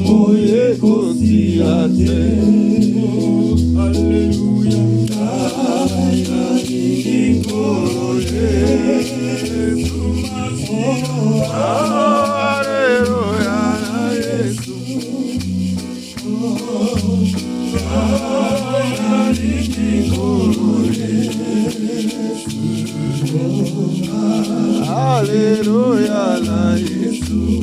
moye kosiate. Alléluia. Alléluia, na Yesu.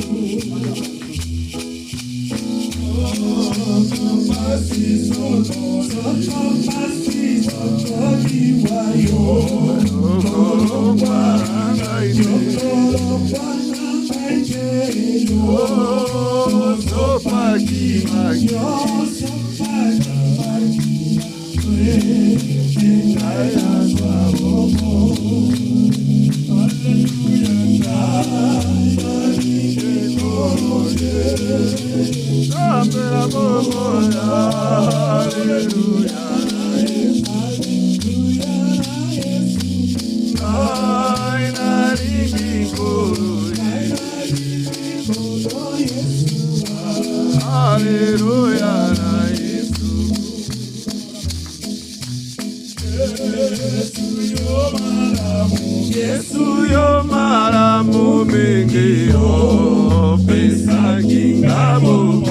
Yesu yo maramu mingi o pesa kingabo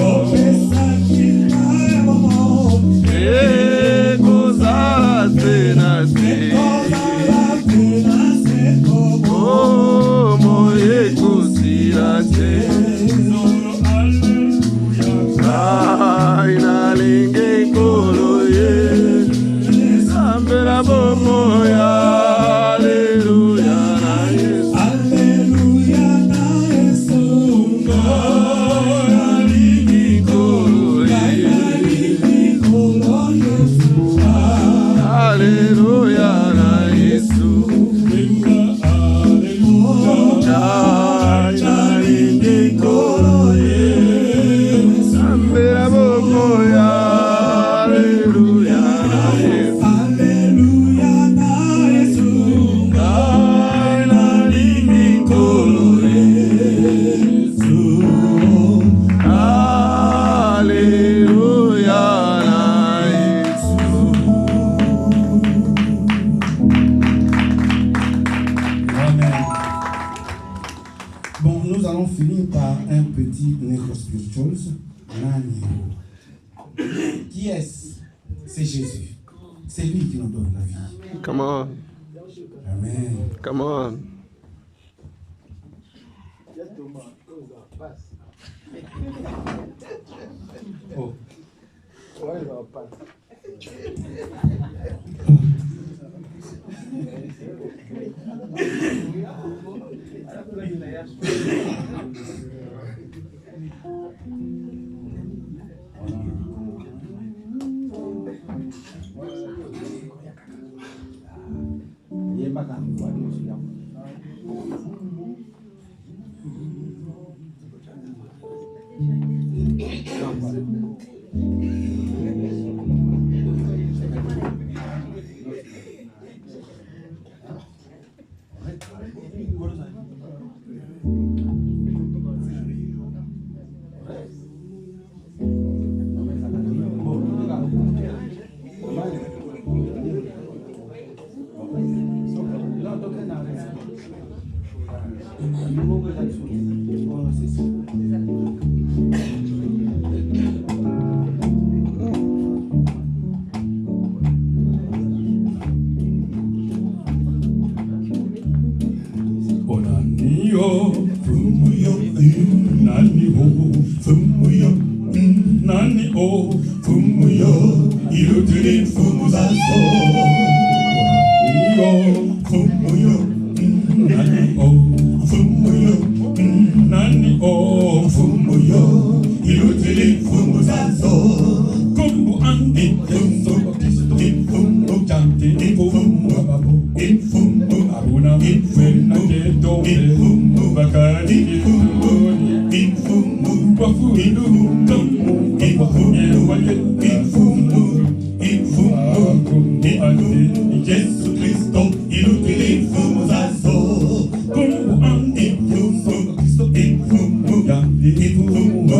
kozala tena te o moye kosila te ai nalingi kolo ye sambela bomo ya. Qui est-ce? C'est Jésus. C'est lui qui nous donne la vie. Come on. Amen. Come on. Oh. Nani o fumuyo ilutini fumuzaso yo fumuyo nani o fumuyo ilutini fumuzaso kumbu andi fumu ifumu janti ifumu abuna infena keto ifumu bakari ifumu wafu ilumu Yesu Kristo ilutili fumuzaso kumbu andi fumu Kristo ifumu ya ifumu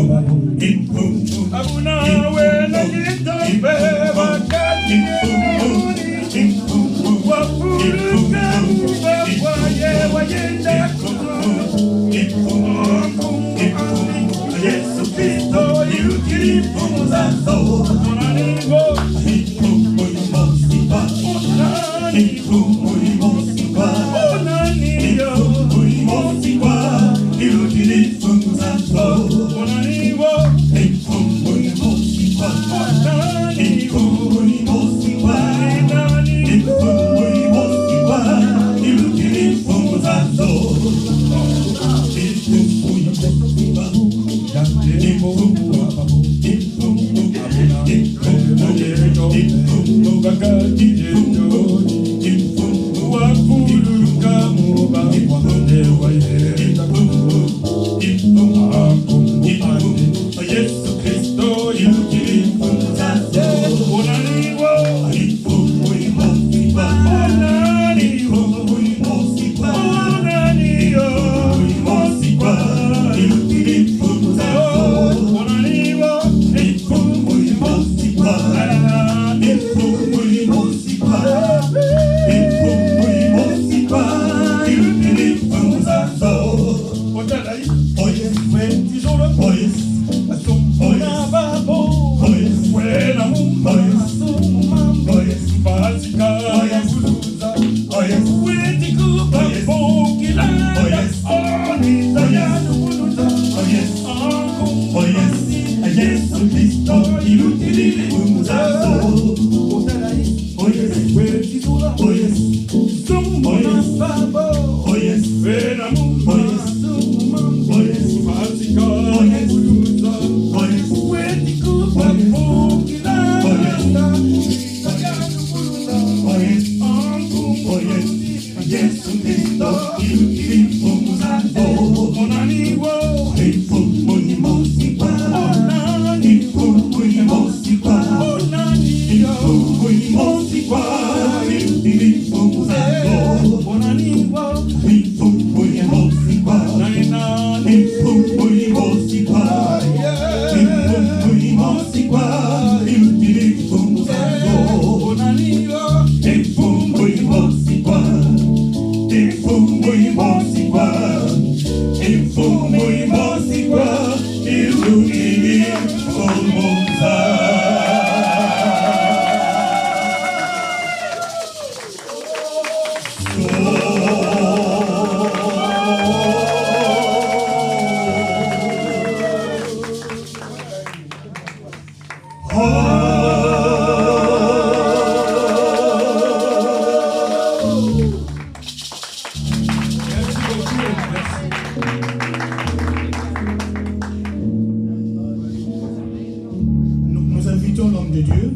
Nous invitons l'homme de Dieu.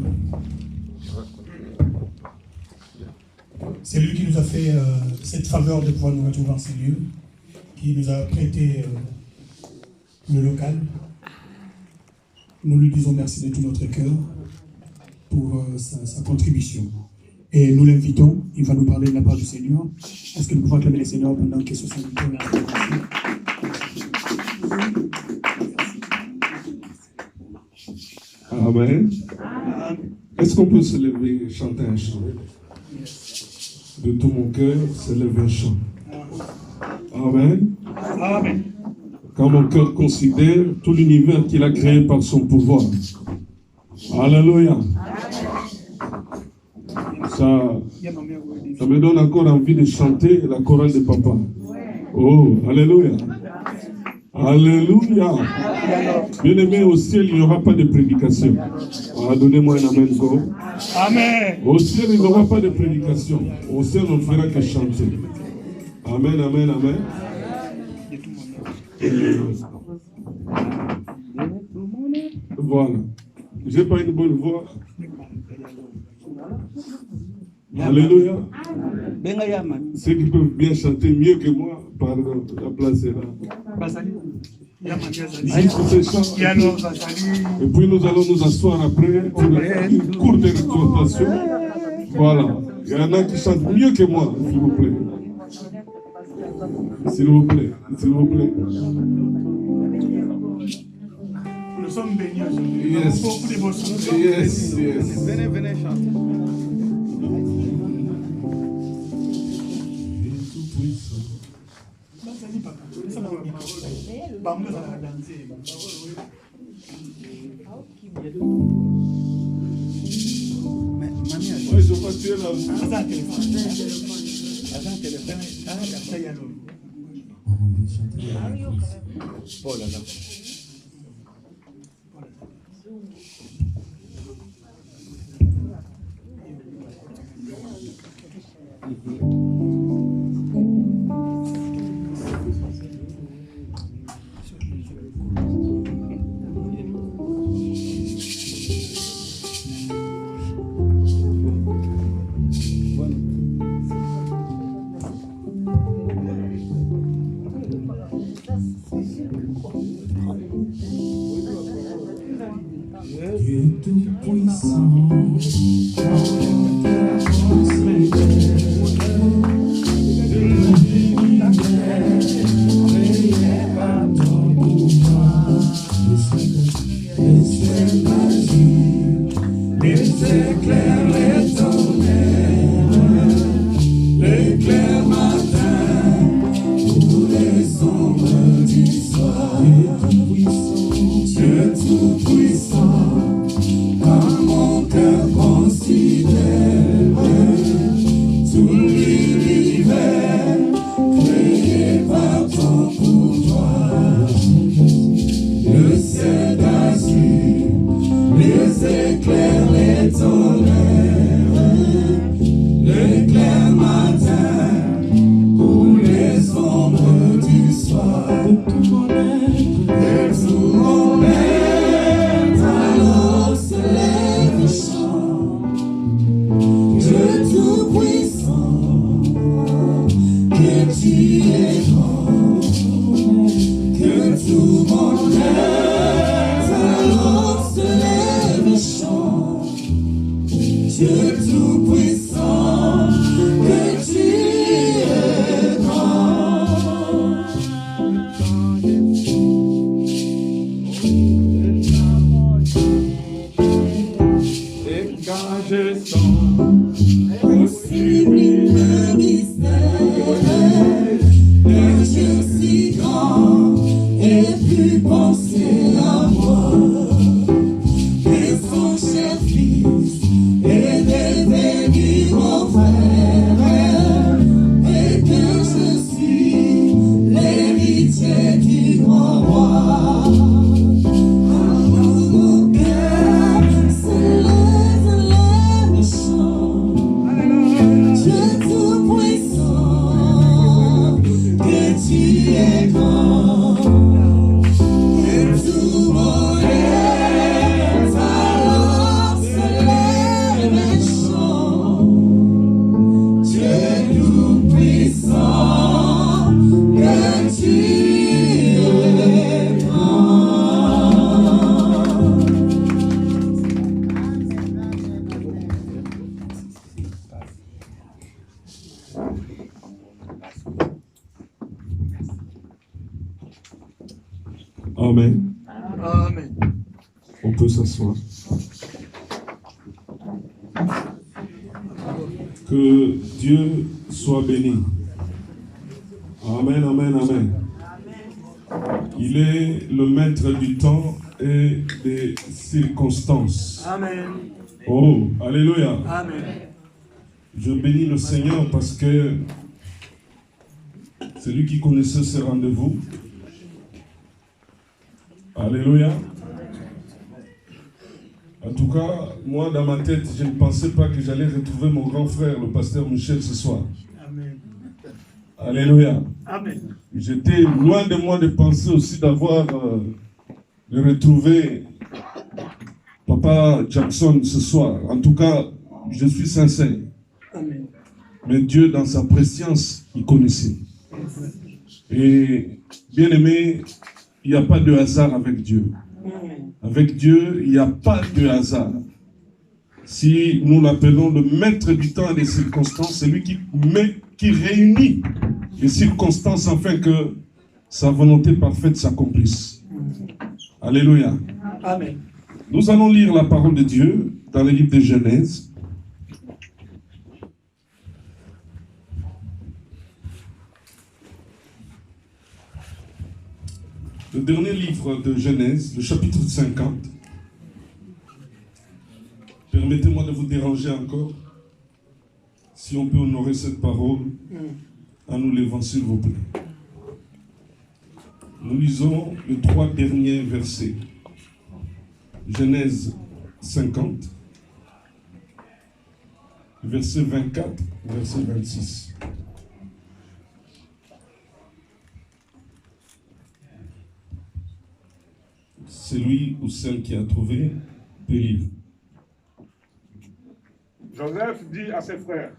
C'est lui qui nous a fait cette faveur de pouvoir nous retrouver en ces lieux, qui nous a prêté le local. Nous lui disons merci de tout notre cœur pour sa contribution. Et nous l'invitons, il va nous parler de la part du Seigneur. Est-ce que nous pouvons acclamer le Seigneur pendant que ce serviteur est Amen. Est-ce qu'on peut se lever et chanter un chant? De tout mon cœur, se lever un chant. Amen. Amen. Quand mon cœur considère tout l'univers qu'il a créé par son pouvoir. Alléluia. Ça me donne encore envie de chanter la chorale de papa. Oh, alléluia. Alléluia. Bien aimé, au ciel, il n'y aura pas de prédication. Ah, donnez-moi un amen, go. Amen. Au ciel, il n'y aura pas de prédication. Au ciel, on ne fera que chanter. Amen, amen, amen. Voilà. J'ai pas une bonne voix. Alléluia. Ceux qui peuvent bien chanter mieux que moi, pardon, la place est là. Juste ces chants. Et puis nous allons nous asseoir après pour une courte exhortation. Voilà. Il y en a qui chantent mieux que moi, s'il vous plaît. S'il vous plaît, s'il vous plaît. Nous sommes bénis aujourd'hui. Yes. Yes, yes. Venez, venez chanter. Ouais, je vois que tu es là. Oh là là. Dieu tout-puissant, Tu es grand. Amen. Amen. On peut s'asseoir. Que Dieu soit béni. Amen, amen, amen. Il est le maître du temps et des circonstances. Amen. Oh, alléluia. Amen. Je bénis le Seigneur parce que c'est lui qui connaissait ce rendez-vous. Alléluia. En tout cas, moi, dans ma tête, je ne pensais pas que j'allais retrouver mon grand frère, le pasteur Michel, ce soir. Amen. Alléluia. Amen. J'étais loin de moi de penser aussi d'avoir de retrouver Papa Jackson ce soir. En tout cas, je suis sincère. Amen. Mais Dieu, dans sa préscience, il connaissait. Et bien aimé, il n'y a pas de hasard avec Dieu. Avec Dieu, il n'y a pas de hasard. Si nous l'appelons le maître du temps et des circonstances, c'est lui qui réunit les circonstances afin que sa volonté parfaite s'accomplisse. Alléluia. Amen. Nous allons lire la parole de Dieu dans le livre de Genèse. Le dernier livre de Genèse, le chapitre 50. Permettez-moi de vous déranger encore. Si on peut honorer cette parole en nous levant, s'il vous plaît. Nous lisons les 3 derniers versets. Genèse 50, verset 24, verset 26. Celui ou celle qui a trouvé peut lire. Joseph dit à ses frères,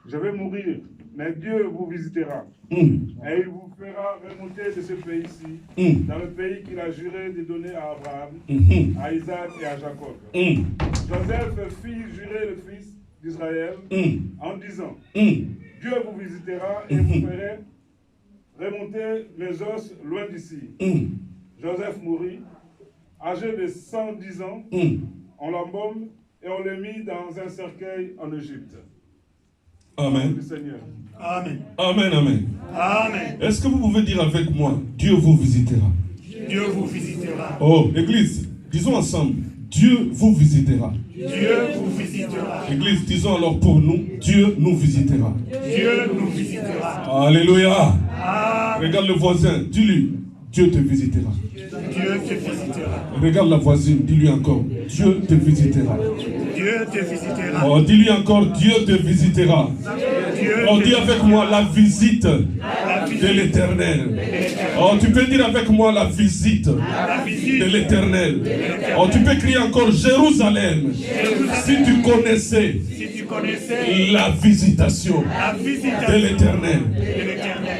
je vais mourir, mais Dieu vous visitera. Et il vous fera remonter de ce pays-ci, dans le pays qu'il a juré de donner à Abraham, à Isaac et à Jacob. Joseph fit jurer le fils d'Israël en disant, Dieu vous visitera et vous ferez remonter mes os loin d'ici. Joseph mourut, âgé de 110 ans, on l'embaume et on le mit dans un cercueil en Égypte. Amen. Du Seigneur. Amen. Amen, amen. Amen. Est-ce que vous pouvez dire avec moi, Dieu vous visitera? Dieu vous visitera. Oh, Église, disons ensemble, Dieu vous visitera. Dieu vous visitera. Église, disons alors pour nous, Dieu nous visitera. Dieu nous visitera. Alléluia. Amen. Regarde le voisin, dis-lui, Dieu te visitera. Dieu te visitera. Regarde la voisine, dis-lui encore, Dieu te visitera. Dieu te visitera. Oh, dis-lui encore, Dieu te visitera. Oh, dis avec moi la visite de l'Éternel. Oh, tu peux dire avec moi la visite de l'Éternel. Oh, tu peux crier encore Jérusalem. Si tu connaissais la visitation de l'Éternel.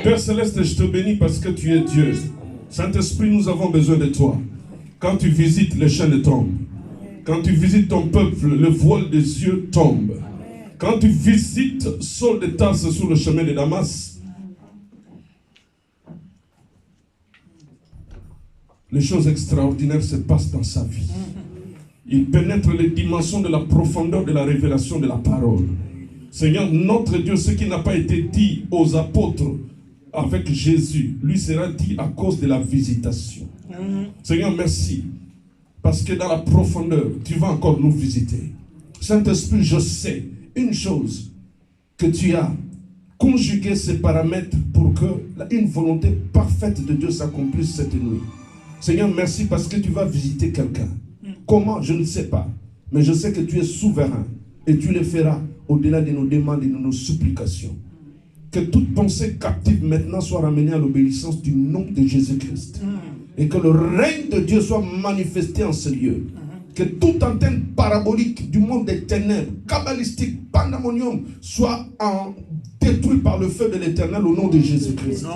Père Céleste, je te bénis parce que tu es Dieu. Saint-Esprit, nous avons besoin de toi. Quand tu visites, les chaînes tombent. Quand tu visites ton peuple, le voile des yeux tombe. Quand tu visites Saul de Tarse sur le chemin de Damas, les choses extraordinaires se passent dans sa vie. Il pénètre les dimensions de la profondeur de la révélation de la parole. Seigneur, notre Dieu, ce qui n'a pas été dit aux apôtres avec Jésus, lui sera dit à cause de la visitation. Seigneur, merci. Parce que dans la profondeur, tu vas encore nous visiter. Saint-Esprit, je sais une chose, que tu as conjugué ces paramètres pour que une volonté parfaite de Dieu s'accomplisse cette nuit. Seigneur, merci parce que tu vas visiter quelqu'un. Comment? Je ne sais pas. Mais je sais que tu es souverain et tu le feras au-delà de nos demandes et de nos supplications. Que toute pensée captive maintenant soit ramenée à l'obéissance du nom de Jésus-Christ. Et que le règne de Dieu soit manifesté en ce lieu. Que toute antenne parabolique du monde des ténèbres, kabbalistique, pandamonium, soit détruite par le feu de l'Éternel au nom de Jésus-Christ.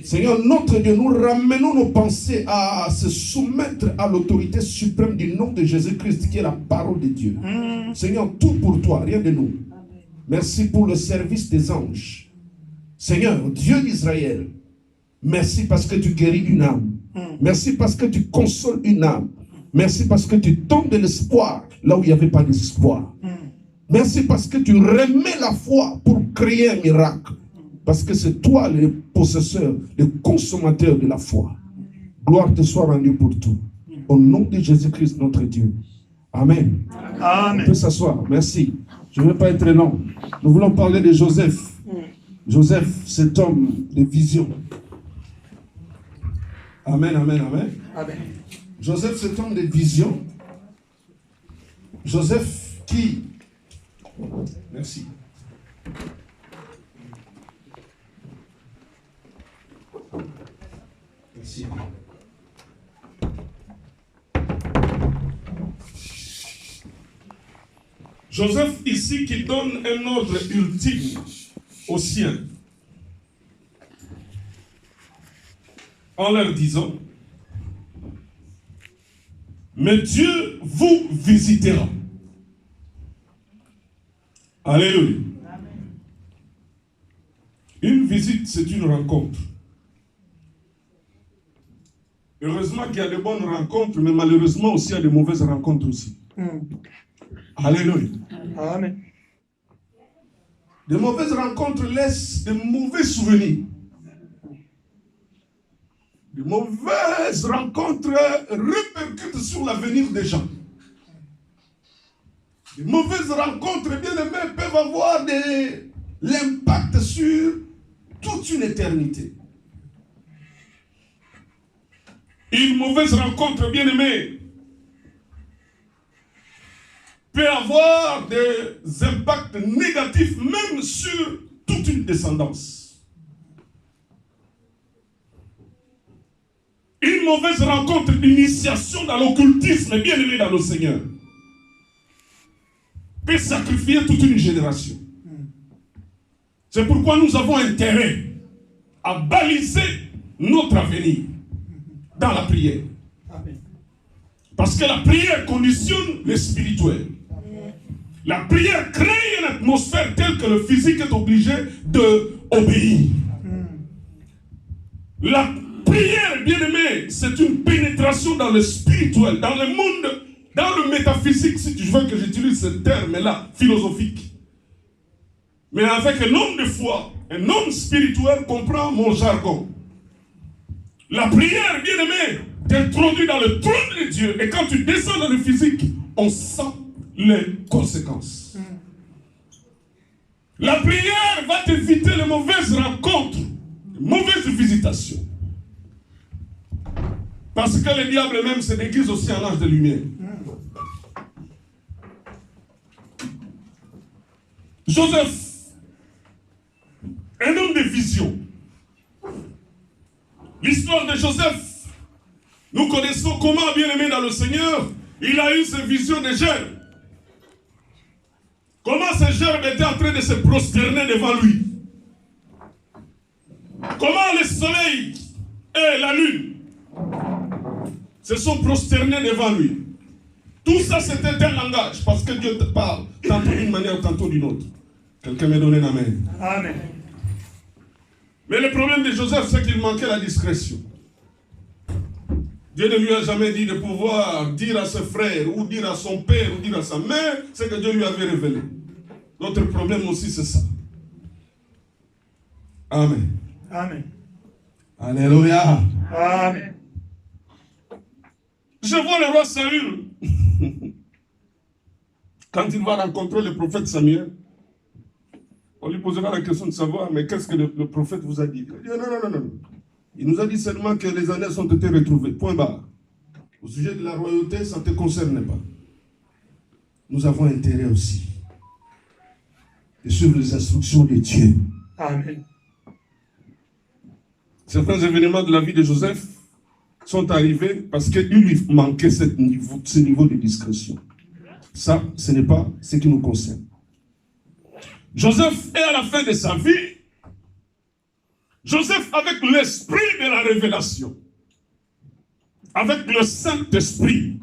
Seigneur, notre Dieu, nous ramenons nos pensées à se soumettre à l'autorité suprême du nom de Jésus-Christ, qui est la parole de Dieu. Seigneur, tout pour toi, rien de nous. Merci pour le service des anges. Seigneur, Dieu d'Israël, Merci parce que tu guéris une âme. Merci parce que tu consoles une âme. Merci parce que tu donnes de l'espoir là où il n'y avait pas d'espoir. Merci parce que tu remets la foi pour créer un miracle. Parce que c'est toi le possesseur, le consommateur de la foi. Gloire te soit rendue pour tout. Au nom de Jésus-Christ, notre Dieu. Amen. Amen. On peut s'asseoir. Merci. Je ne vais pas être long. Nous voulons parler de Joseph. Joseph, cet homme de vision. Amen, amen, amen. Amen. Joseph, cet homme de vision. Joseph qui... Merci. Merci. Joseph ici qui donne un ordre ultime aux siens en leur disant: mais Dieu vous visitera. Alléluia. Une visite, c'est une rencontre. Heureusement qu'il y a de bonnes rencontres, mais malheureusement aussi il y a de mauvaises rencontres aussi. Alléluia. Amen. De mauvaises rencontres laissent de mauvais souvenirs. De mauvaises rencontres répercutent sur l'avenir des gens. De mauvaises rencontres, bien aimés, peuvent avoir l'impact sur toute une éternité. Une mauvaise rencontre, bien aimée, peut avoir des impacts négatifs même sur toute une descendance. Une mauvaise rencontre d'initiation dans l'occultisme, bien aimé dans le Seigneur, peut sacrifier toute une génération. C'est pourquoi nous avons intérêt à baliser notre avenir dans la prière. Parce que la prière conditionne le spirituel. La prière crée une atmosphère telle que le physique est obligé d'obéir. La prière, bien aimé, c'est une pénétration dans le spirituel, dans le monde, dans le métaphysique, si tu veux que j'utilise ce terme-là, philosophique. Mais avec un homme de foi, un homme spirituel comprend mon jargon. La prière, bien aimé, t'introduit dans le trône de Dieu. Et quand tu descends dans le physique, on sent les conséquences. La prière va t'éviter les mauvaises rencontres, les mauvaises visitations. Parce que le diable même se déguise aussi en ange de lumière. Joseph, un homme de vision. L'histoire de Joseph, nous connaissons comment, bien aimé dans le Seigneur, il a eu ses visions de gerbes. Comment ces gerbes étaient en train de se prosterner devant lui. Comment le soleil et la lune se sont prosternés devant lui. Tout ça, c'était un langage, parce que Dieu te parle, tantôt d'une manière, tantôt d'une autre. Quelqu'un m'a donné un amen. Amen. Mais le problème de Joseph, c'est qu'il manquait la discrétion. Dieu ne lui a jamais dit de pouvoir dire à ses frères, ou dire à son père, ou dire à sa mère, ce que Dieu lui avait révélé. Notre problème aussi, c'est ça. Amen. Amen. Alléluia. Amen. Je vois le roi Saül. Quand il va rencontrer le prophète Samuel, on lui posera la question de savoir, mais qu'est-ce que le prophète vous a dit? Il dit non. Il nous a dit seulement que les années ont été retrouvées. Point barre. Au sujet de la royauté, ça ne te concerne pas. Nous avons intérêt aussi de suivre les instructions de Dieu. Amen. Certains événements de la vie de Joseph sont arrivés parce qu'il lui manquait ce niveau de discrétion. Ça, ce n'est pas ce qui nous concerne. Joseph est à la fin de sa vie. Joseph avec l'esprit de la révélation. Avec le Saint-Esprit.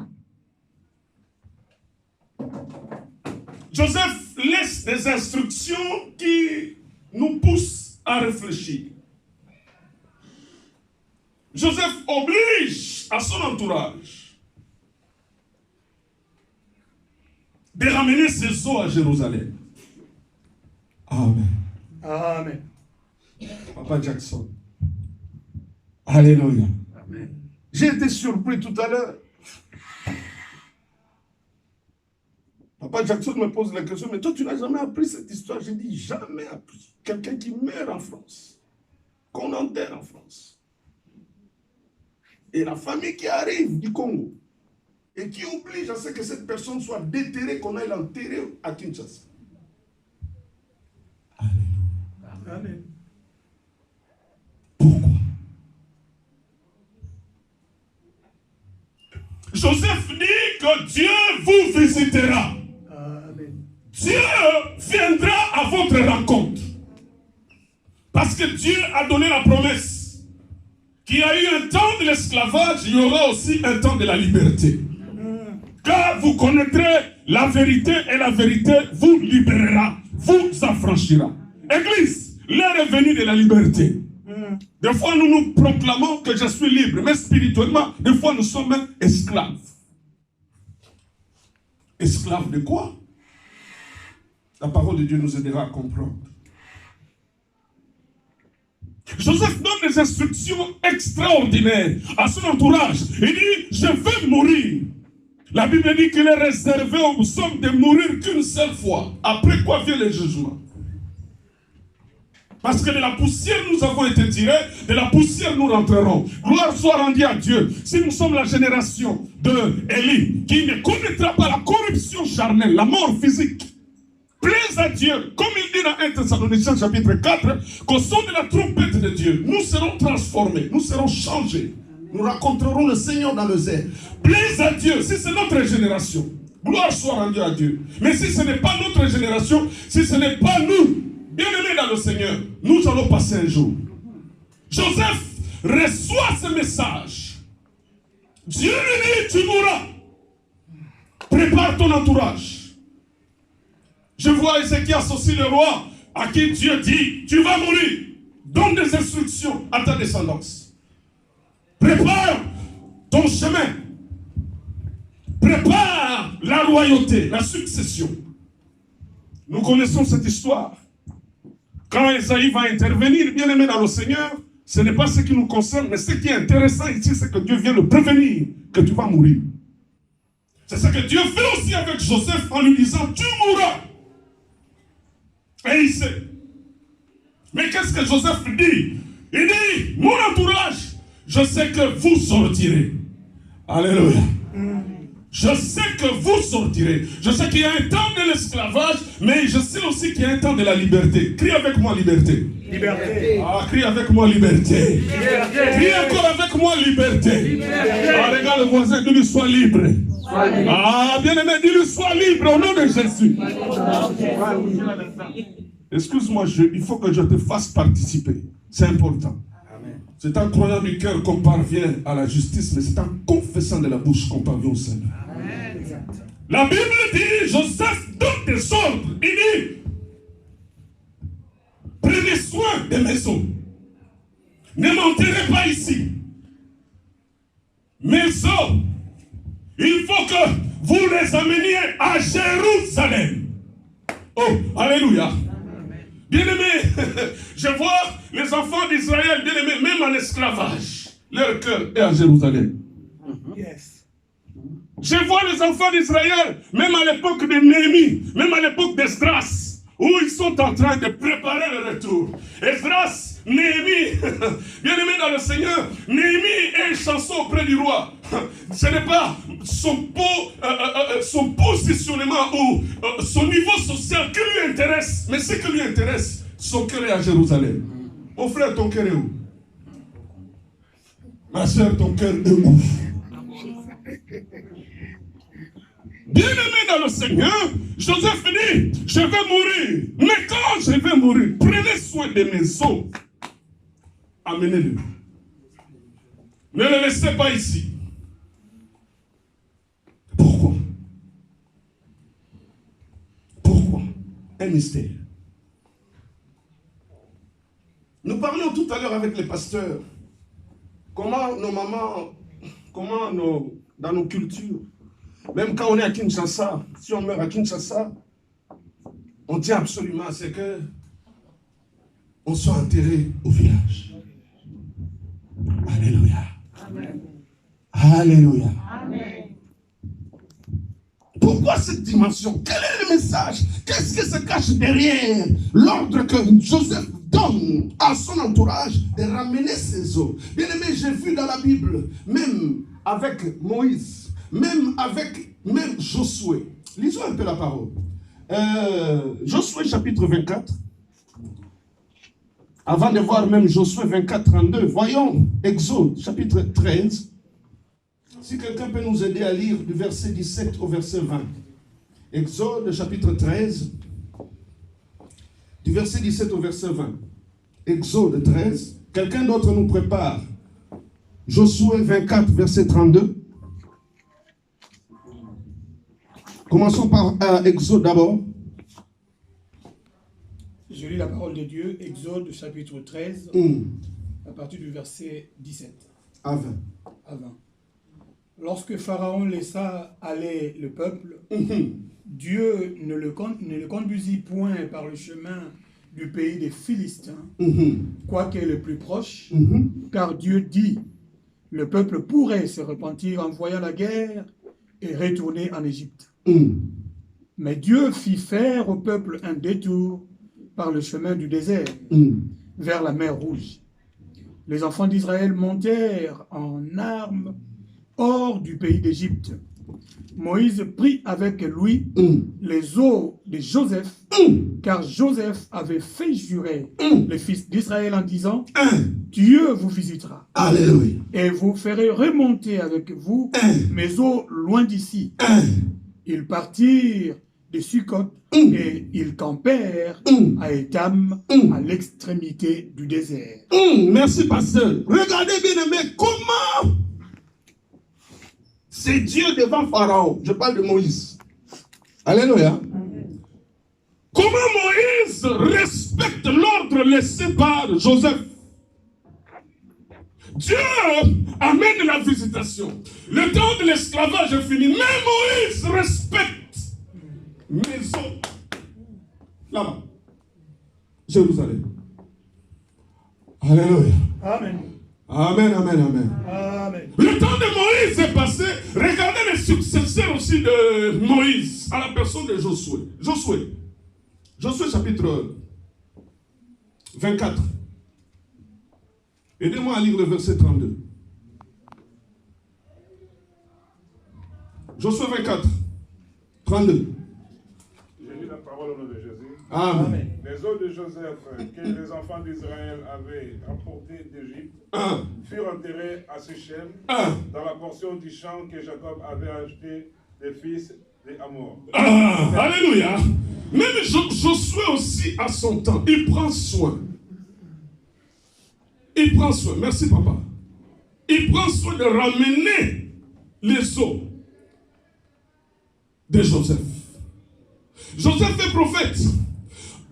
Joseph laisse des instructions qui nous poussent à réfléchir. Joseph oblige à son entourage de ramener ses os à Jérusalem. Amen. Amen. Papa Jackson. Alléluia. Amen. J'ai été surpris tout à l'heure. Papa Jackson me pose la question, mais toi tu n'as jamais appris cette histoire? J'ai dit, jamais appris. Quelqu'un qui meurt en France, qu'on enterre en France. Et la famille qui arrive du Congo, et qui oblige à ce que cette personne soit déterrée, qu'on aille l'enterrer à Kinshasa. Alléluia. Amen. Pourquoi? Joseph dit que Dieu vous visitera. Amen. Dieu viendra à votre rencontre. Parce que Dieu a donné la promesse qu'il y a eu un temps de l'esclavage, il y aura aussi un temps de la liberté. Car vous connaîtrez la vérité et la vérité vous libérera, vous affranchira. Église, l'heure est venue de la liberté. Des fois, nous nous proclamons que je suis libre, mais spirituellement, des fois, nous sommes esclaves. Esclaves de quoi? La parole de Dieu nous aidera à comprendre. Joseph donne des instructions extraordinaires à son entourage. Il dit, je vais mourir. La Bible dit qu'il est réservé aux hommes de mourir qu'une seule fois. Après quoi vient le jugement? Parce que de la poussière nous avons été tirés, de la poussière nous rentrerons. Gloire soit rendue à Dieu. Si nous sommes la génération de Élie, qui ne connaîtra pas la corruption charnelle, la mort physique, plaise à Dieu, comme il dit dans 1 Thessaloniciens chapitre 4, qu'au son de la trompette de Dieu, nous serons transformés, nous serons changés. Nous raconterons le Seigneur dans les airs. Plaise à Dieu, si c'est notre génération. Gloire soit rendue à Dieu. Mais si ce n'est pas notre génération, si ce n'est pas nous, bien-aimés dans le Seigneur, nous allons passer un jour. Joseph reçoit ce message. Dieu lui dit, tu mourras. Prépare ton entourage. Je vois Ézéchias aussi le roi, à qui Dieu dit, tu vas mourir. Donne des instructions à ta descendance. Prépare ton chemin. Prépare la royauté, la succession. Nous connaissons cette histoire. Quand Esaïe va intervenir, bien aimé dans le Seigneur, ce n'est pas ce qui nous concerne, mais ce qui est intéressant ici, c'est que Dieu vient le prévenir que tu vas mourir. C'est ce que Dieu fait aussi avec Joseph en lui disant, tu mourras. Et il sait. Mais qu'est-ce que Joseph dit? Il dit, mon entourage, je sais que vous sortirez. Alléluia. Je sais que vous sortirez. Je sais qu'il y a un temps de l'esclavage, mais je sais aussi qu'il y a un temps de la liberté. Crie avec moi liberté. Liberté. Ah, crie avec moi liberté. Liberté. Crie encore avec moi liberté. Liberté. Ah, regarde le voisin, dis-lui sois libre. Ah, bien aimé, dis-lui sois libre au nom de Jésus. Excuse-moi, il faut que je te fasse participer. C'est important. C'est en croyant du cœur qu'on parvient à la justice, mais c'est en confessant de la bouche qu'on parvient au Seigneur. La Bible dit, Joseph donne des ordres. Il dit, prenez soin des maisons. Ne m'enterrez pas ici. Maisons, il faut que vous les ameniez à Jérusalem. Oh, alléluia. Bien-aimés, je vois les enfants d'Israël, bien-aimés, même en esclavage, leur cœur est à Jérusalem. Yes. Je vois les enfants d'Israël, même à l'époque de Néhémie, même à l'époque d'Esdras, où ils sont en train de préparer le retour. Esdras, Néhémie, bien-aimé dans le Seigneur, Néhémie est une chanson auprès du roi. Ce n'est pas son positionnement ou son niveau social qui lui intéresse, mais ce qui lui intéresse, son cœur est à Jérusalem. Mon frère, ton cœur est où? Ma soeur, ton cœur est où? Bien-aimé dans le Seigneur, Joseph dit, je vais mourir. Mais quand je vais mourir, prenez soin de mes os. Amenez-le. Ne le laissez pas ici. Pourquoi? Pourquoi? Un mystère. Nous parlions tout à l'heure avec les pasteurs Comment nos mamans, dans nos cultures, même quand on est à Kinshasa, si on meurt à Kinshasa, on tient absolument à ce que on soit enterré au village. Alléluia. Amen. Alléluia. Amen. Pourquoi cette dimension? Quel est le message? Qu'est-ce qui se cache derrière l'ordre que Joseph donne à son entourage de ramener ses os? Bien aimé, j'ai vu dans la Bible, même avec Moïse, même Josué. Lisons un peu la parole. Josué chapitre 24. Avant de voir même Josué 24, 32, voyons Exode chapitre 13. Si quelqu'un peut nous aider à lire du verset 17 au verset 20. Exode chapitre 13, du verset 17 au verset 20. Exode 13. Quelqu'un d'autre nous prépare Josué 24, verset 32. Commençons par Exode d'abord. Je lis la parole de Dieu, Exode chapitre 13, à partir du verset 17 à 20. Lorsque Pharaon laissa aller le peuple, Dieu ne le conduisit point par le chemin du pays des Philistins, quoique le plus proche, car Dieu dit, le peuple pourrait se repentir en voyant la guerre et retourner en Égypte. Mais Dieu fit faire au peuple un détour par le chemin du désert, vers la mer Rouge. Les enfants d'Israël montèrent en armes hors du pays d'Égypte. Moïse prit avec lui les os de Joseph, car Joseph avait fait jurer les fils d'Israël en disant, Dieu vous visitera. Alléluia. Et vous ferez remonter avec vous mes os loin d'ici. Ils partirent de Sukkot et ils campèrent à Étam, à l'extrémité du désert. Merci, pasteur. Regardez bien aimé, comment c'est Dieu devant Pharaon. Je parle de Moïse. Alléluia. Comment Moïse respecte l'ordre laissé par Joseph. Dieu amène la visitation. Le temps de l'esclavage est fini. Mais Moïse respecte maison. Là-bas. Jérusalem. Alléluia. Amen. Amen, amen, amen. Amen. Le temps de Moïse est passé. Regardez les successeurs aussi de Moïse à la personne de Josué. Josué chapitre 24. Aidez-moi à lire le verset 32. Josué 24, 32. J'ai lu la parole au nom de Jésus. Amen. Les os de Joseph que les enfants d'Israël avaient rapportés d'Égypte furent enterrés à Sichem dans la portion du champ que Jacob avait acheté des fils des Amor. Alléluia. Même Josué aussi à son temps, il prend soin. Il prend soin. Merci papa. Il prend soin de ramener les os de Joseph. Joseph est prophète.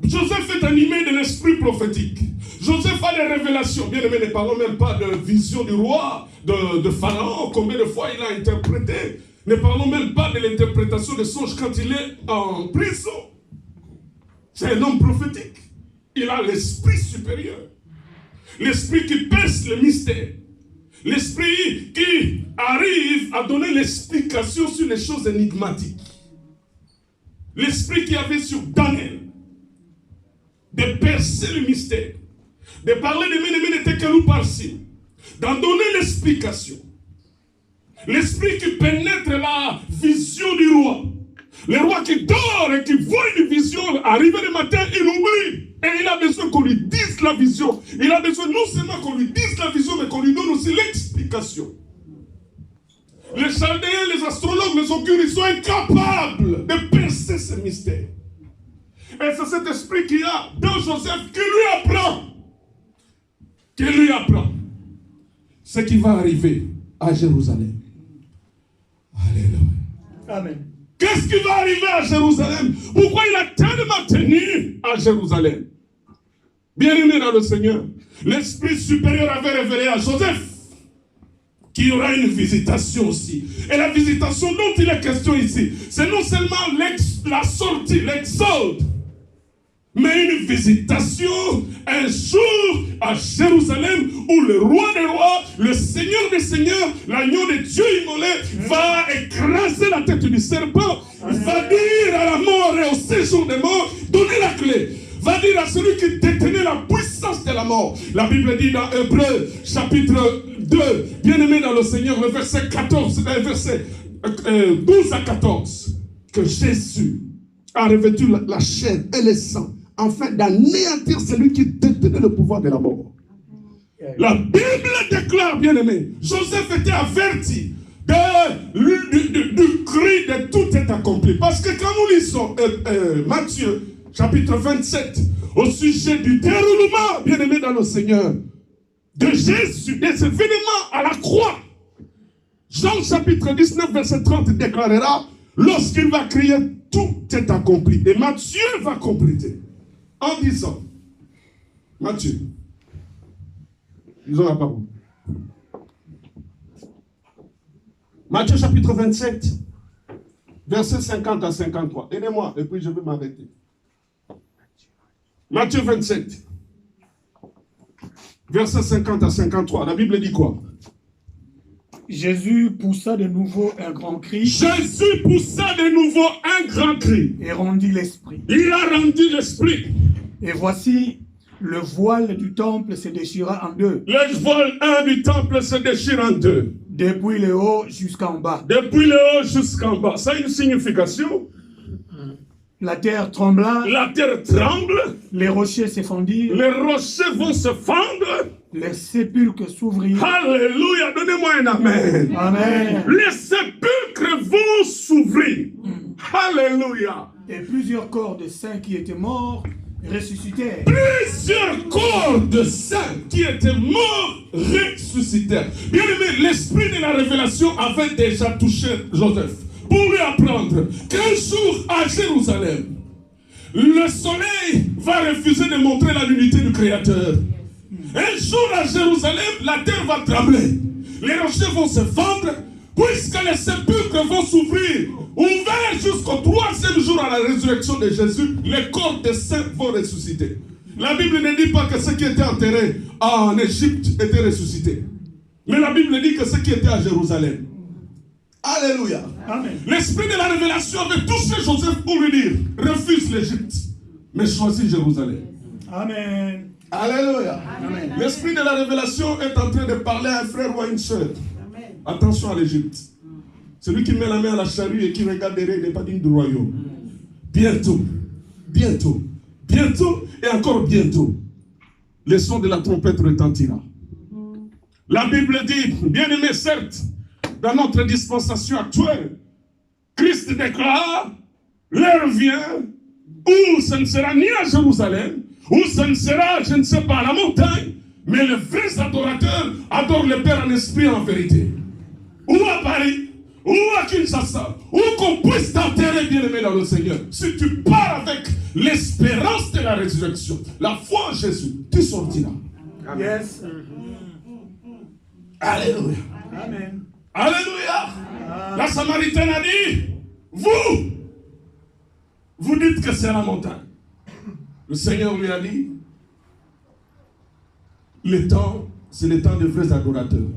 Joseph est animé de l'esprit prophétique. Joseph a des révélations. Bien aimé, ne parlons même pas de vision du roi, de Pharaon, combien de fois il a interprété. Ne parlons même pas de l'interprétation des songes quand il est en prison. C'est un homme prophétique. Il a l'esprit supérieur. L'esprit qui perce le mystère. L'esprit qui arrive à donner l'explication sur les choses énigmatiques. L'esprit qui avait sur Daniel. De percer le mystère. De parler de Ménémé Tekelou par-ci. D'en donner l'explication. L'esprit qui pénètre la vision du roi. Le roi qui dort et qui voit une vision arriver le matin, il oublie. Et il a besoin qu'on lui dise la vision. Il a besoin non seulement qu'on lui dise la vision, mais qu'on lui donne aussi l'explication. Les chaldéens, les astrologues, les occultes, ils sont incapables de percer ce mystère. Et c'est cet esprit qu'il y a dans Joseph qui lui apprend. Qui lui apprend ce qui va arriver à Jérusalem. Alléluia. Amen. Qu'est-ce qui va arriver à Jérusalem? Pourquoi il a tellement tenu à Jérusalem? Bien-aimé dans le Seigneur, l'Esprit supérieur avait révélé à Joseph qu'il y aura une visitation aussi. Et la visitation dont il est question ici, c'est non seulement la sortie, l'exode, mais une visitation un jour à Jérusalem où le roi des rois, le Seigneur des seigneurs, l'agneau de Dieu immolé va écraser la tête du serpent, va dire à la mort et au séjour des morts, donner la clé, va dire à celui qui détenait la puissance de la mort. La Bible dit dans Hébreux chapitre 2, bien-aimé dans le Seigneur, le verset 14, verset 12 à 14, que Jésus a revêtu la chair et le sang afin d'anéantir celui qui détenait le pouvoir de la mort. La Bible déclare, bien-aimé, Joseph était averti du cri de tout est accompli. Parce que quand nous lisons Matthieu, chapitre 27, au sujet du déroulement, bien-aimé dans le Seigneur, de Jésus, des événements à la croix, Jean chapitre 19, verset 30 déclarera, lorsqu'il va crier, tout est accompli. Et Matthieu va compléter en disant, Matthieu, disons la parole. Matthieu chapitre 27, verset 50 à 53. Aidez-moi, et puis je vais m'arrêter. Matthieu 27, verset 50 à 53. La Bible dit quoi? Jésus poussa de nouveau un grand cri. Jésus poussa de nouveau un grand cri. Et rendit l'esprit. Il a rendu l'esprit. Et voici, le voile du temple se déchira en deux. Le voile du temple se déchire en deux. Depuis le haut jusqu'en bas. Depuis le haut jusqu'en bas. Ça a une signification. La terre trembla. La terre tremble. Les rochers se fendirent. Les rochers vont se fendre. Les sépulcres s'ouvrirent. Alléluia. Donnez-moi un amen. Amen. Les sépulcres vont s'ouvrir. Alléluia. Et plusieurs corps de saints qui étaient morts ressuscitèrent. Plusieurs corps de saints qui étaient morts ressuscitèrent. Bien aimé, l'esprit de la révélation avait déjà touché Joseph pour lui apprendre qu'un jour à Jérusalem, le soleil va refuser de montrer la l'unité du Créateur. Un jour à Jérusalem, la terre va trembler. Les rochers vont se fendre, puisque les sépulcres vont s'ouvrir. Ouverts jusqu'au 3e jour à la résurrection de Jésus, les corps des saints vont ressusciter. La Bible ne dit pas que ceux qui étaient enterrés en Égypte étaient ressuscités. Mais la Bible dit que ceux qui étaient à Jérusalem. Alléluia. L'esprit de la révélation avait touché Joseph pour lui dire, refuse l'Égypte, mais choisis Jérusalem. Amen. Alléluia. L'esprit de la révélation est en train de parler à un frère ou à une soeur. Attention à l'Égypte. Celui qui met la main à la charrue et qui regarde derrière, il n'est pas digne du royaume. Bientôt, bientôt, bientôt et encore bientôt, le son de la trompette retentira. La Bible dit, bien aimé, certes, dans notre dispensation actuelle, Christ déclare, l'heure vient où ce ne sera ni à Jérusalem, où ce ne sera, je ne sais pas, à la montagne, mais les vrais adorateurs adorent le Père en esprit et en vérité. Ou à Paris, ou à Kinshasa, où qu'on puisse t'enterrer, bien-aimé dans le Seigneur. Si tu pars avec l'espérance de la résurrection, la foi en Jésus, tu sortiras. Amen. Yes. Alléluia. Amen. Alléluia. La Samaritaine a dit, vous dites que c'est à la montagne. Le Seigneur lui a dit, le temps, c'est le temps des vrais adorateurs.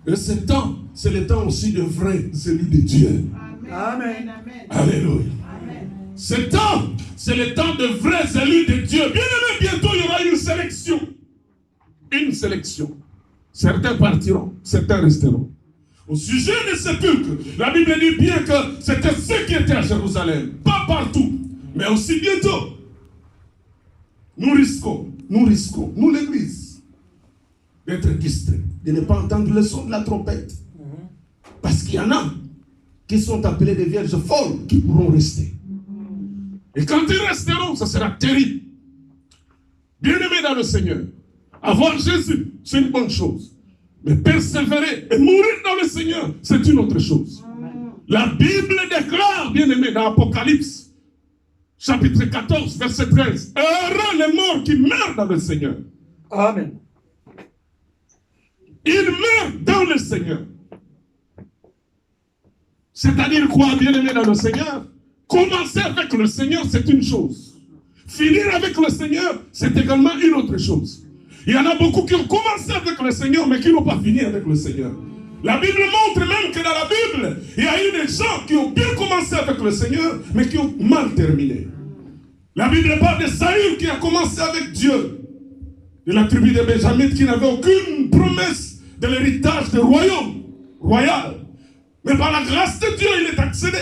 Et ce temps, c'est le temps aussi de vrais élus de Dieu. Amen. Alléluia. Ce temps, c'est le temps de vrais élus de Dieu. Bien aimé, bientôt il y aura une sélection. Une sélection. Certains partiront, certains resteront. Au sujet des sépulcres, la Bible dit bien que c'était ceux qui étaient à Jérusalem. Pas partout, mais aussi bientôt. Nous risquons, nous l'église, d'être distraits, de ne pas entendre le son de la trompette. Parce qu'il y en a qui sont appelés des vierges folles qui pourront rester. Et quand ils resteront, ça sera terrible. Bien-aimés dans le Seigneur, avoir Jésus, c'est une bonne chose. Mais persévérer et mourir dans le Seigneur, c'est une autre chose. La Bible déclare, bien-aimés, dans Apocalypse, chapitre 14, verset 13, heureux les morts qui meurent dans le Seigneur. Amen. Ils meurent dans le Seigneur. C'est-à-dire quoi, bien-aimé dans le Seigneur? Commencer avec le Seigneur, c'est une chose. Finir avec le Seigneur, c'est également une autre chose. Il y en a beaucoup qui ont commencé avec le Seigneur, mais qui n'ont pas fini avec le Seigneur. La Bible montre même que dans la Bible, il y a eu des gens qui ont bien commencé avec le Seigneur, mais qui ont mal terminé. La Bible parle de Saül qui a commencé avec Dieu, de la tribu de Benjamin, qui n'avait aucune promesse de l'héritage du royaume royal. Mais par la grâce de Dieu,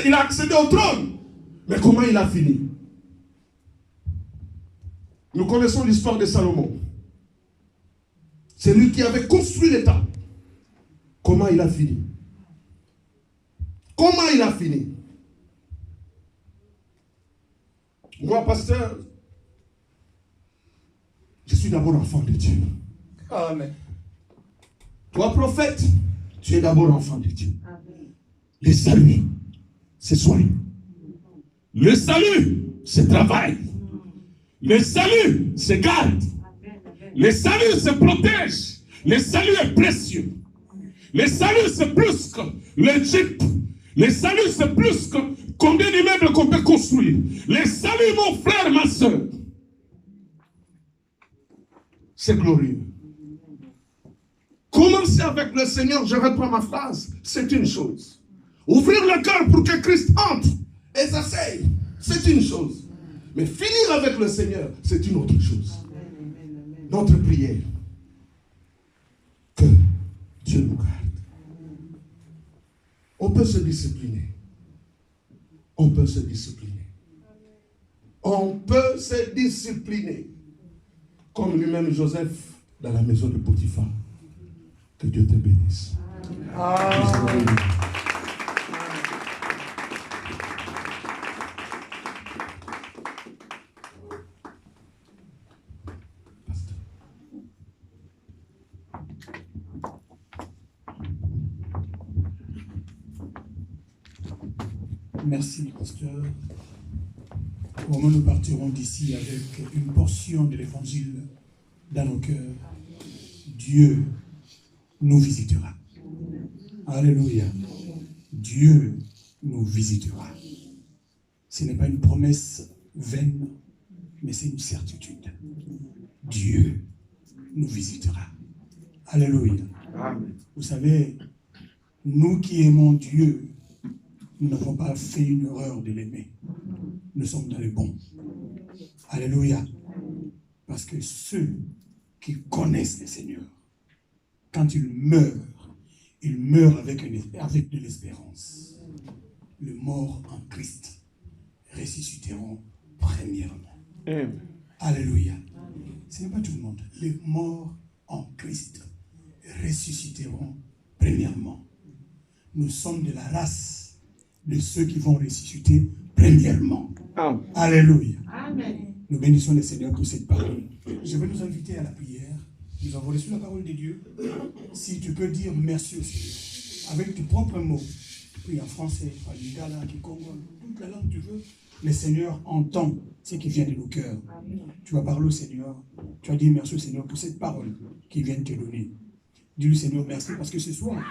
il a accédé au trône. Mais comment il a fini? Nous connaissons l'histoire de Salomon. C'est lui qui avait construit l'État. Comment il a fini? Comment il a fini? Moi, pasteur, je suis d'abord enfant de Dieu. Amen. Toi, prophète, tu es d'abord enfant de Dieu. Le salut, c'est soin. Le salut, c'est travail. Le salut, c'est garde. Le salut, c'est protège. Le salut est précieux. Le salut, c'est plus que le Jeep. Le salut, c'est plus que combien d'immeubles qu'on peut construire. Le salut, mon frère, ma soeur, c'est glorieux. Commencer avec le Seigneur, je reprends ma phrase, c'est une chose. Ouvrir le cœur pour que Christ entre et s'asseye, c'est une chose. Mais finir avec le Seigneur, c'est une autre chose. Notre prière, que Dieu nous garde. On peut se discipliner. On peut se discipliner. On peut se discipliner. Comme lui-même Joseph dans la maison de Potiphar. Que Dieu te bénisse. Amen. Merci, pasteur. Au moment où nous partirons d'ici avec une portion de l'évangile dans nos cœurs, Dieu nous visitera. Alléluia. Dieu nous visitera. Ce n'est pas une promesse vaine, mais c'est une certitude. Dieu nous visitera. Alléluia. Amen. Vous savez, nous qui aimons Dieu, nous n'avons pas fait une erreur de l'aimer. Nous sommes dans le bon. Alléluia. Parce que ceux qui connaissent le Seigneur, quand ils meurent avec de l'espérance. Les morts en Christ ressusciteront premièrement. Amen. Alléluia. Ce n'est pas tout le monde. Les morts en Christ ressusciteront premièrement. Nous sommes de la race de ceux qui vont ressusciter premièrement. Amen. Alléluia. Amen. Nous bénissons le Seigneur pour cette parole. Je vais nous inviter à la prière. Nous avons reçu la parole de Dieu. Si tu peux dire merci au Seigneur avec tes propres mots, puis en français, en lingala, en kikongo, toute la langue que tu veux, le Seigneur entend ce qui vient de nos cœurs. Amen. Tu vas parler au Seigneur. Tu vas dire merci au Seigneur pour cette parole qu'il vient de te donner. Dis-lui Seigneur merci parce que ce soir,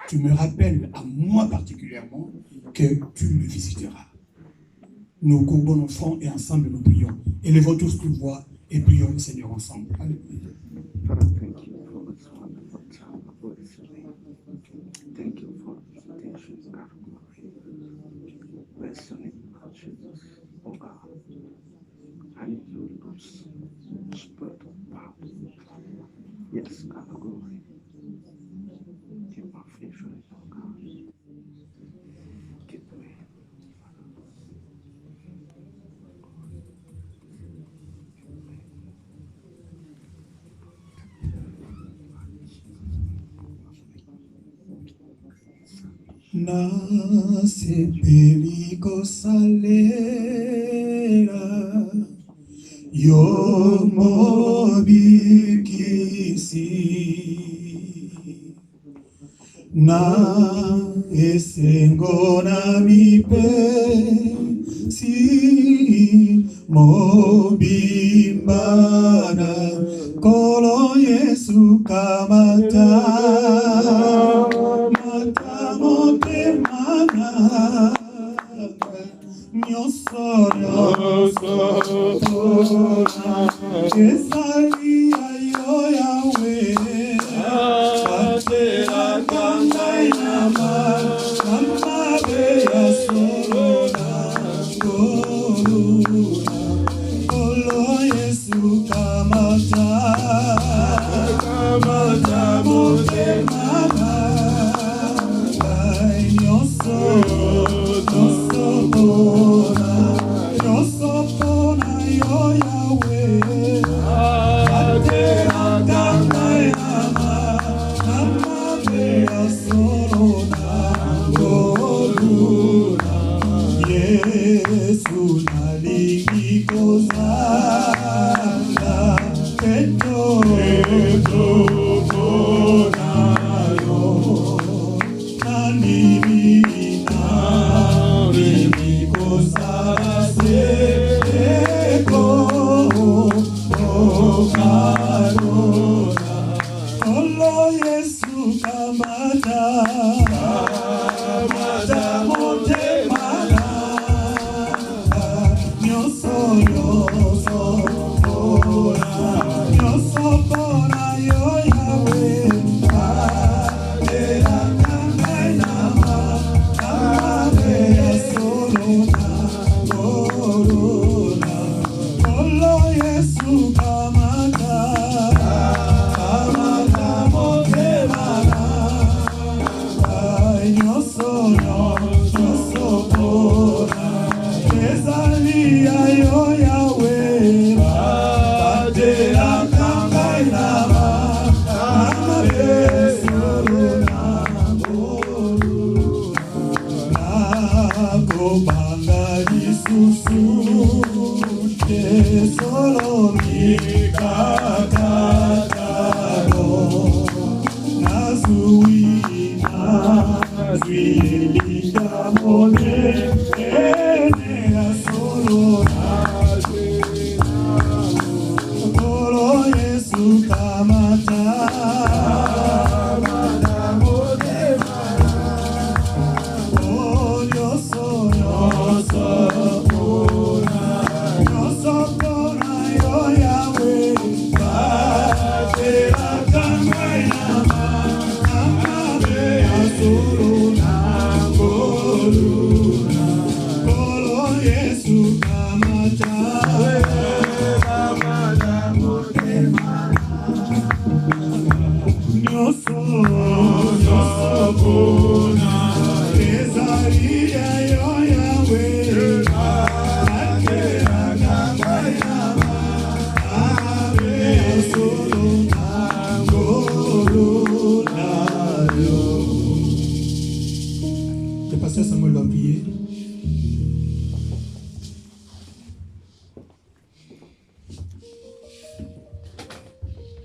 tu me rappelles à moi particulièrement que tu me visiteras. Nous courbons nos fronts et ensemble nous prions. Élevons tous nos voix et prions le Seigneur ensemble. Alléluia. Father, thank you for this wonderful time of listening. Thank you for the invitation, God of glory. Bless your name, Lord Jesus, oh God. I need you to loose spirit of power. Yes, God of glory. Keep my faithfulness, oh God. Keep me. Nace pelico salera, yo mobi kisi. Na esengona mi pe si mobi mana kolo Yesu kamata.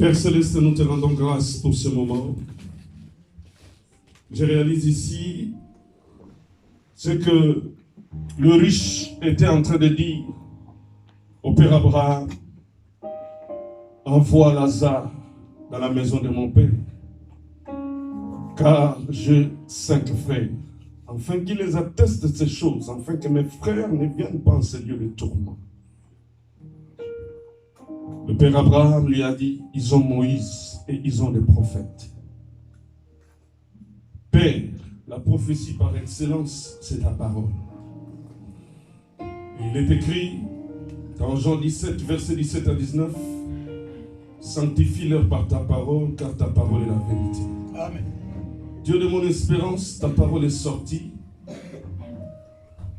Père Céleste, nous te rendons grâce pour ce moment. Je réalise ici ce que le riche était en train de dire au Père Abraham. Envoie Lazare dans la maison de mon Père, car j'ai 5 frères, afin qu'ils les attestent de ces choses, afin que mes frères ne viennent pas en ce lieu de tourment. Le Père Abraham lui a dit, ils ont Moïse et ils ont des prophètes. Père, la prophétie par excellence, c'est ta parole. Il est écrit dans Jean 17, versets 17 à 19, sanctifie-leur par ta parole, car ta parole est la vérité. Amen. Dieu de mon espérance, ta parole est sortie.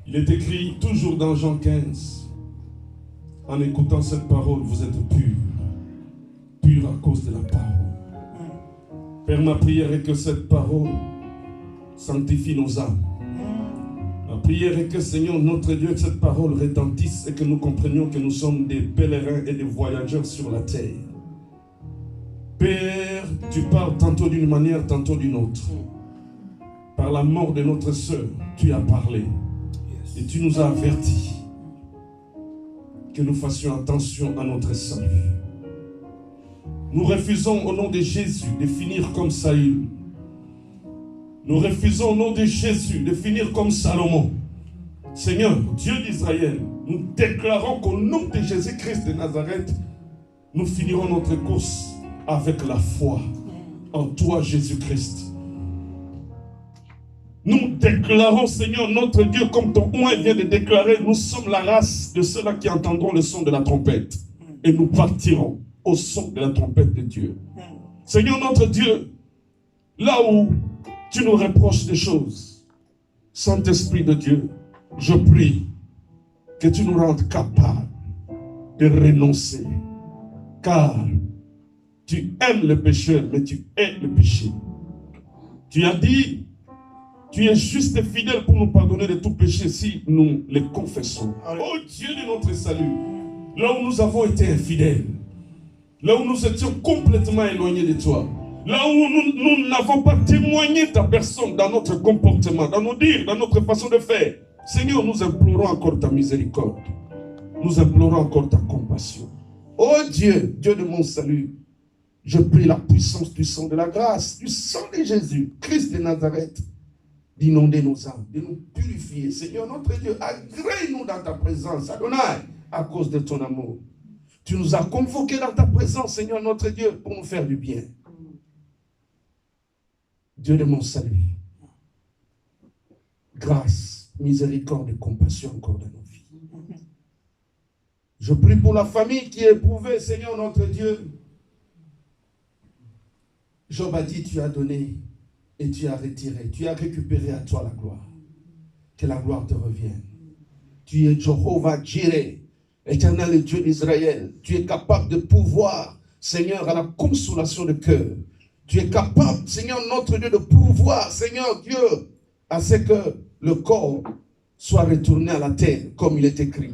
Il est écrit toujours dans Jean 15, en écoutant cette parole, vous êtes purs, purs à cause de la parole. Père, ma prière est que cette parole sanctifie nos âmes. Ma prière est que, Seigneur, notre Dieu, que cette parole retentisse et que nous comprenions que nous sommes des pèlerins et des voyageurs sur la terre. Père, tu parles tantôt d'une manière, tantôt d'une autre. Par la mort de notre sœur, tu as parlé et tu nous as avertis que nous fassions attention à notre salut. Nous refusons au nom de Jésus de finir comme Saül. Nous refusons au nom de Jésus de finir comme Salomon. Seigneur, Dieu d'Israël, nous déclarons qu'au nom de Jésus-Christ de Nazareth, nous finirons notre course avec la foi en toi, Jésus-Christ. Nous déclarons, Seigneur, notre Dieu, comme ton oint vient de déclarer, nous sommes la race de ceux-là qui entendront le son de la trompette. Et nous partirons au son de la trompette de Dieu. Seigneur, notre Dieu, là où tu nous reproches des choses, Saint-Esprit de Dieu, je prie que tu nous rendes capables de renoncer. Car tu aimes le pécheur, mais tu hais le péché. Tu as dit, tu es juste et fidèle pour nous pardonner de tout péché si nous les confessons. Oh Dieu de notre salut, là où nous avons été infidèles, là où nous étions complètement éloignés de toi, là où nous n'avons pas témoigné ta personne dans notre comportement, dans nos dires, dans notre façon de faire, Seigneur, nous implorons encore ta miséricorde. Nous implorons encore ta compassion. Oh Dieu, Dieu de mon salut, je prie la puissance du sang de la grâce, du sang de Jésus, Christ de Nazareth, d'inonder nos âmes, de nous purifier. Seigneur, notre Dieu, agrée-nous dans ta présence, Adonai, à cause de ton amour. Tu nous as convoqués dans ta présence, Seigneur, notre Dieu, pour nous faire du bien. Dieu de mon salut, grâce, miséricorde et compassion encore dans nos vies. Je prie pour la famille qui est éprouvée, Seigneur, notre Dieu. Job a dit, tu as donné et tu as retiré. Tu as récupéré à toi la gloire. Que la gloire te revienne. Tu es Jehovah Jireh, éternel Dieu d'Israël. Tu es capable de pouvoir, Seigneur, à la consolation de cœur. Tu es capable, Seigneur, notre Dieu, de pouvoir, Seigneur Dieu, à ce que le corps soit retourné à la terre, comme il est écrit.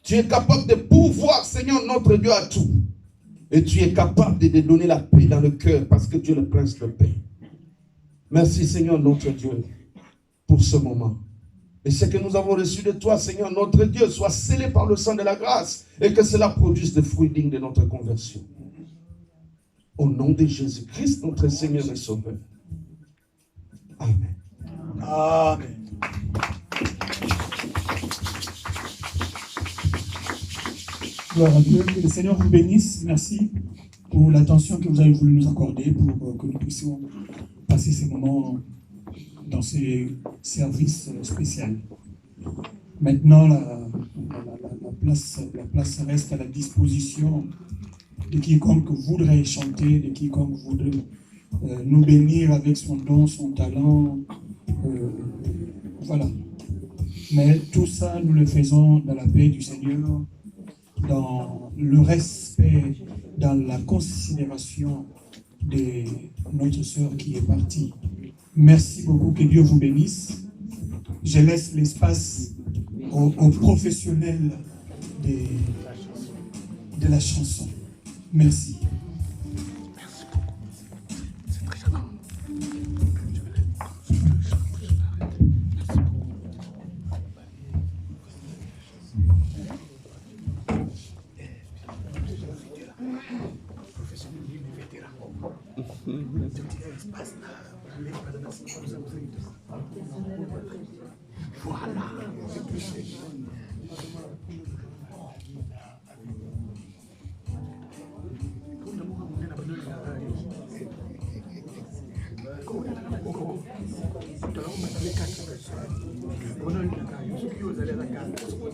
Tu es capable de pouvoir, Seigneur, notre Dieu, à tout. Et tu es capable de donner la paix dans le cœur parce que tu es le prince de paix. Merci, Seigneur, notre Dieu, pour ce moment. Et ce que nous avons reçu de toi, Seigneur, notre Dieu, soit scellé par le sang de la grâce et que cela produise des fruits dignes de notre conversion. Au nom de Jésus-Christ, notre Seigneur et Sauveur. Amen. Amen. Gloire à Dieu, que le Seigneur vous bénisse. Merci pour l'attention que vous avez voulu nous accorder pour que nous puissions passer ces moments dans ces services spéciaux. Maintenant, la place reste à la disposition de quiconque voudrait chanter, de quiconque voudrait nous bénir avec son don, son talent. Voilà. Mais tout ça, nous le faisons dans la paix du Seigneur, dans le respect, dans la considération de notre sœur qui est partie. Merci beaucoup, que Dieu vous bénisse. Je laisse l'espace aux professionnels de la chanson. Merci. Voilà.